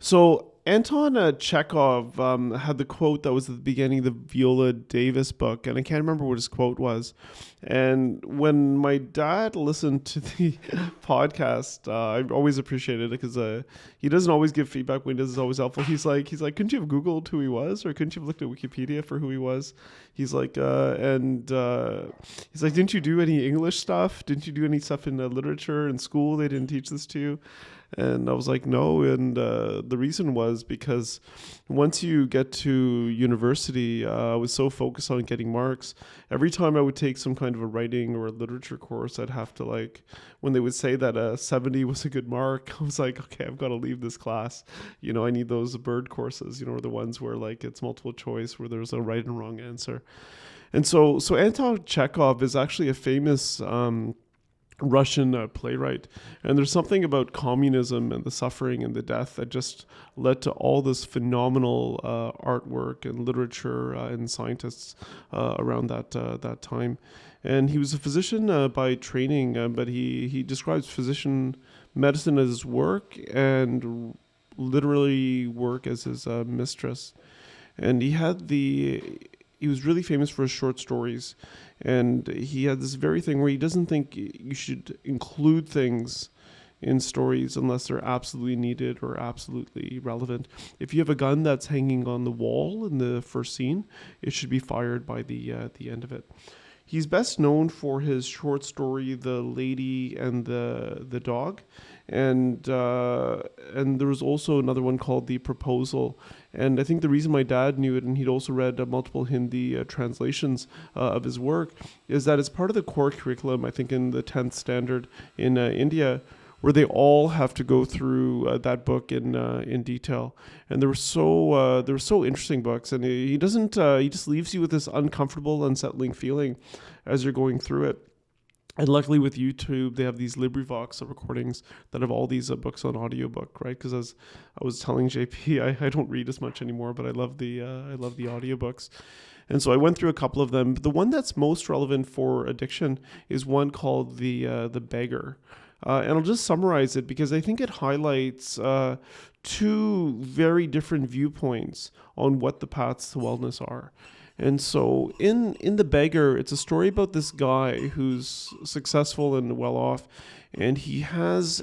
So Anton Chekhov had the quote that was at the beginning of the Viola Davis book, and I can't remember what his quote was. And when my dad listened to the podcast, I always appreciated it because he doesn't always give feedback when he does. It's always helpful. He's like, couldn't you have Googled who he was, or couldn't you have looked at Wikipedia for who he was? He's like, he's like, didn't you do any English stuff? Didn't you do any stuff in literature in school? They didn't teach this to you. And I was like, no. And the reason was because once you get to university, I was so focused on getting marks. Every time I would take some kind of a writing or a literature course, I'd have to when they would say that 70 was a good mark, I was like, okay, I've got to leave this class. I need those bird courses, or the ones where it's multiple choice, where there's a right and wrong answer. And so Anton Chekhov is actually a famous Russian playwright, and there's something about communism and the suffering and the death that just led to all this phenomenal artwork and literature and scientists around that time. And he was a physician by training, but he describes physician medicine as his work and literally work as his mistress. And he was really famous for his short stories. And he had this very thing where he doesn't think you should include things in stories unless they're absolutely needed or absolutely relevant. If you have a gun that's hanging on the wall in the first scene, it should be fired by the end of it. He's best known for his short story, The Lady and the Dog. And there was also another one called The Proposal. And I think the reason my dad knew it, and he'd also read multiple Hindi translations of his work, is that it's part of the core curriculum, I think in the 10th standard in India, where they all have to go through that book in detail. And they were so interesting books. And he just leaves you with this uncomfortable, unsettling feeling as you're going through it. And luckily with YouTube, they have these LibriVox recordings that have all these books on audiobook, right? Because as I was telling JP, I don't read as much anymore, but I love the audiobooks. And so I went through a couple of them. But the one that's most relevant for addiction is one called The Beggar. And I'll just summarize it because I think it highlights two very different viewpoints on what the paths to wellness are. And so in The Beggar, it's a story about this guy who's successful and well off, and he has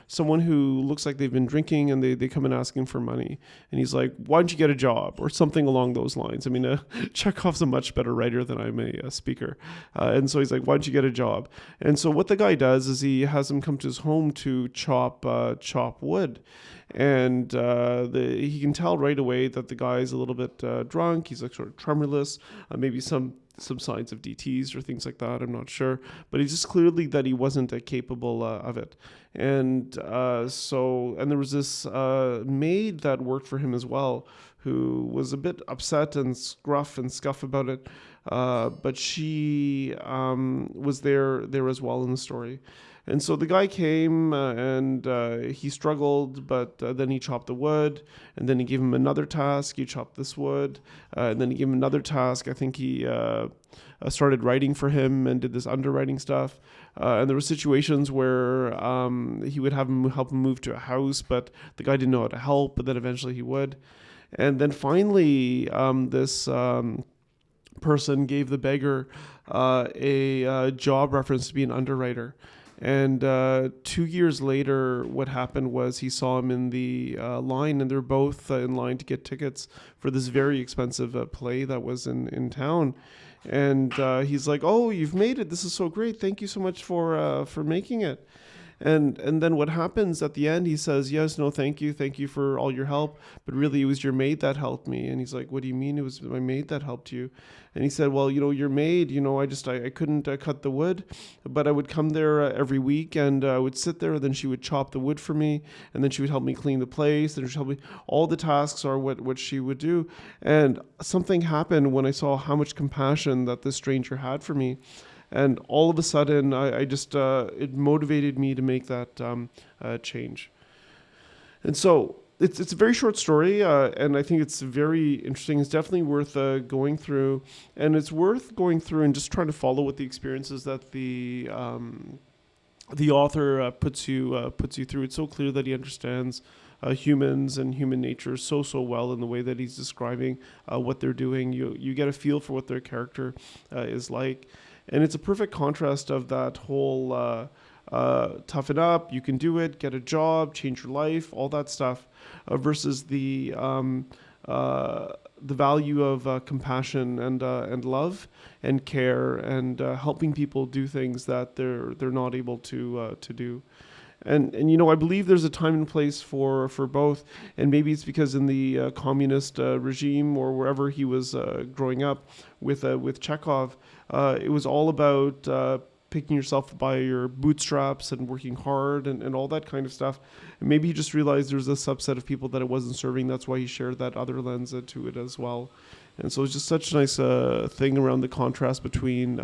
someone who looks like they've been drinking, and they come in asking for money. And he's like, why don't you get a job? Or something along those lines. I mean, Chekhov's a much better writer than I'm a speaker. And so he's like, why don't you get a job? And so what the guy does is he has him come to his home to chop wood. And he can tell right away that the guy's a little bit drunk. He's like sort of tremorless, maybe some signs of DTs or things like that. I'm not sure, but it's just clearly that he wasn't capable of it. And and there was this maid that worked for him as well, who was a bit upset and gruff and scuff about it, but she was there as well in the story. And so the guy came and he struggled, but then he chopped the wood, and then he gave him another task. He chopped this wood, and then he gave him another task. I think he started writing for him and did this underwriting stuff. And there were situations where he would help him move to a house, but the guy didn't know how to help, but then eventually he would. And then finally, this person gave the beggar a job reference to be an underwriter. And 2 years later, what happened was he saw him in the line, and they're both in line to get tickets for this very expensive play that was in town. And he's like, "Oh, you've made it! This is so great! Thank you so much for making it." And then what happens at the end, he says, "Yes, no, thank you for all your help, but really it was your maid that helped me." And he's like, "What do you mean it was my maid that helped you?" And he said, "Well, your maid, I couldn't cut the wood, but I would come there every week, and I would sit there, and then she would chop the wood for me, and then she would help me clean the place, and she'd help me. All the tasks are what she would do." And something happened when I saw how much compassion that this stranger had for me. And all of a sudden, I just it motivated me to make that change. And so it's a very short story, and I think it's very interesting. It's definitely worth going through, and it's worth going through and just trying to follow what the experiences that the the author puts you through. It's so clear that he understands humans and human nature so well in the way that he's describing what they're doing. You get a feel for what their character is like, and it's a perfect contrast of that whole toughen up, you can do it, get a job, change your life, all that stuff, versus the value of compassion and love and care and helping people do things that they're not able to do. And I believe there's a time and place for both, and maybe it's because in the communist regime or wherever he was growing up with Chekhov, it was all about picking yourself by your bootstraps and working hard and all that kind of stuff. And maybe he just realized there's a subset of people that it wasn't serving. That's why he shared that other lens to it as well. And so it's just such a nice thing around the contrast between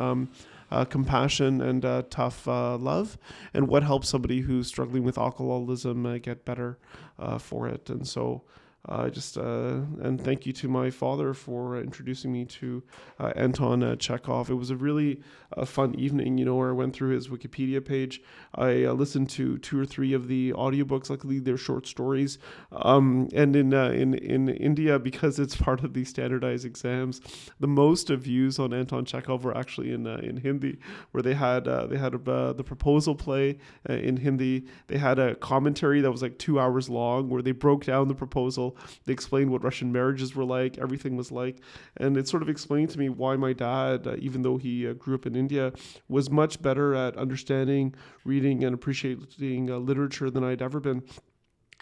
compassion and tough love, and what helps somebody who's struggling with alcoholism get better for it. And so and thank you to my father for introducing me to Anton Chekhov. It was a really fun evening, where I went through his Wikipedia page. I listened to 2 or 3 of the audiobooks. Luckily, they're short stories. And in India, because it's part of the standardized exams, the most views on Anton Chekhov were actually in Hindi, where they had the proposal play in Hindi. They had a commentary that was like 2 hours long, where they broke down the proposal. They explained what Russian marriages were like, everything was like, and it sort of explained to me why my dad, even though he grew up in India, was much better at understanding, reading, and appreciating literature than I'd ever been.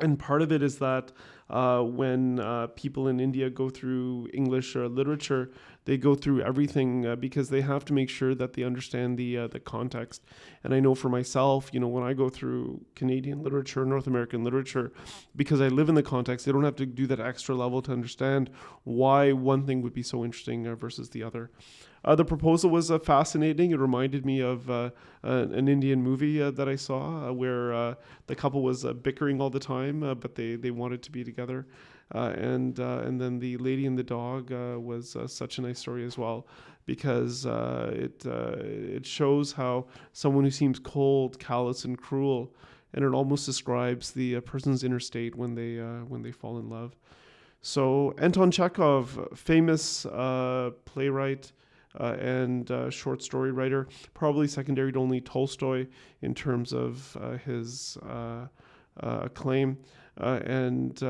And part of it is that when people in India go through English literature, they go through everything because they have to make sure that they understand the context. And I know for myself, when I go through Canadian literature, North American literature, because I live in the context, they don't have to do that extra level to understand why one thing would be so interesting versus the other. The proposal was fascinating. It reminded me of an Indian movie that I saw where the couple was bickering all the time, but they wanted to be together. And then the lady and the dog was such a nice story as well, because it shows how someone who seems cold, callous, and cruel, and it almost describes the person's inner state when they fall in love. So Anton Chekhov, famous playwright and short story writer, probably secondary to only Tolstoy in terms of his acclaim. And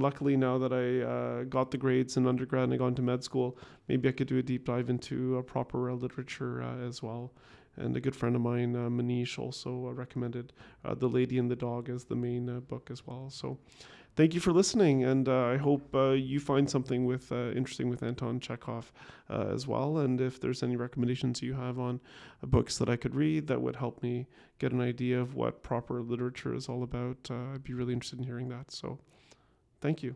luckily, now that I got the grades in undergrad and I got into med school, maybe I could do a deep dive into proper literature as well. And a good friend of mine, Manish, also recommended The Lady and the Dog as the main book as well. So thank you for listening, and I hope you find something interesting with Anton Chekhov as well. And if there's any recommendations you have on books that I could read that would help me get an idea of what proper literature is all about, I'd be really interested in hearing that. So thank you.